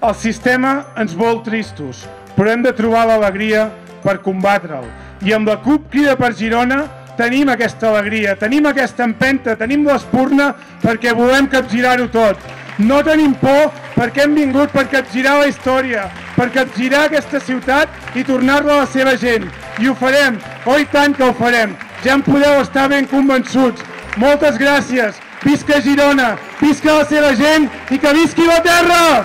El sistema ens vol tristos, però hem de trobar l'alegria per combatre'l. I amb la CUP Crida per Girona tenim aquesta alegria, tenim aquesta empenta, tenim l'espurna perquè volem capgirar-ho tot. No tenim por perquè hem vingut per capgirar la història, per capgirar aquesta ciutat i tornar-la a la seva gent. I ho farem, oi tant que ho farem. Ja en podeu estar ben convençuts. Moltes gràcies. Visca Girona, visca la seva gent i que visqui la terra!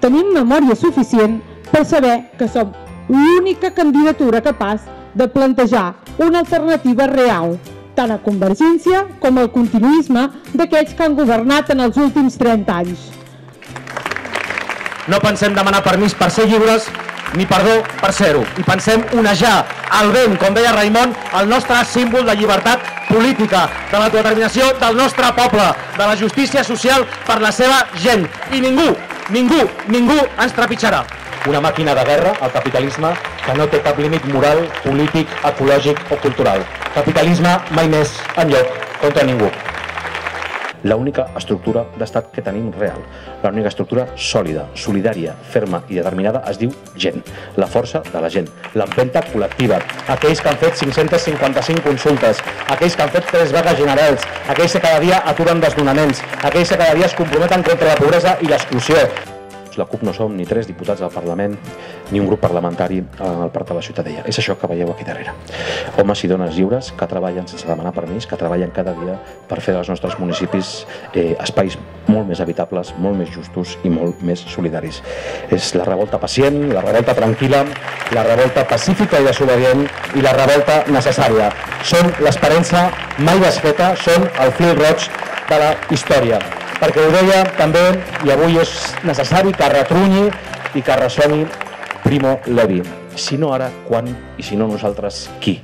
Tenim memòria suficient per saber que som l'única candidatura capaç de plantejar una alternativa real, tant a Convergència com al continuisme d'aquells que han governat en els últims 30 anys. No pensem demanar permís per ser lliures ni perdó per ser-ho. I pensem onejar al vent, com deia Raimon, el nostre símbol de llibertat política, de l'autodeterminació del nostre poble, de la justícia social per la seva gent. I ningú ens trepitjarà. Una màquina de guerra, el capitalisme, que no té cap límit moral, polític, ecològic o cultural. Capitalisme mai més enlloc contra ningú. L'única estructura d'estat que tenim real, l'única estructura sòlida, solidària, ferma i determinada es diu gent, la força de la gent, l'empenta col·lectiva, aquells que han fet 555 consultes, aquells que han fet 3 vagues generals, aquells que cada dia aturen desnonaments, aquells que cada dia es comprometen contra la pobresa i l'exclusió. La CUP no som ni 3 diputats al Parlament ni un grup parlamentari al Parc de la Ciutadella. És això que veieu aquí darrere. Homes i dones lliures que treballen sense demanar permís, que treballen cada dia per fer dels nostres municipis espais molt més habitables, molt més justos i molt més solidaris. És la revolta pacient, la revolta tranquil·la, la revolta pacífica i desobedient i la revolta necessària. Són l'esperança mai desfeta, són el fil roig de la història. Perquè ho deia també, i avui és necessari que retrunyi i que ressoni Primo Levi. Si no ara, quan? I si no nosaltres, qui?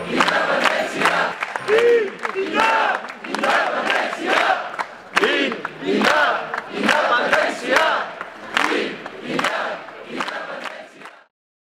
Independència!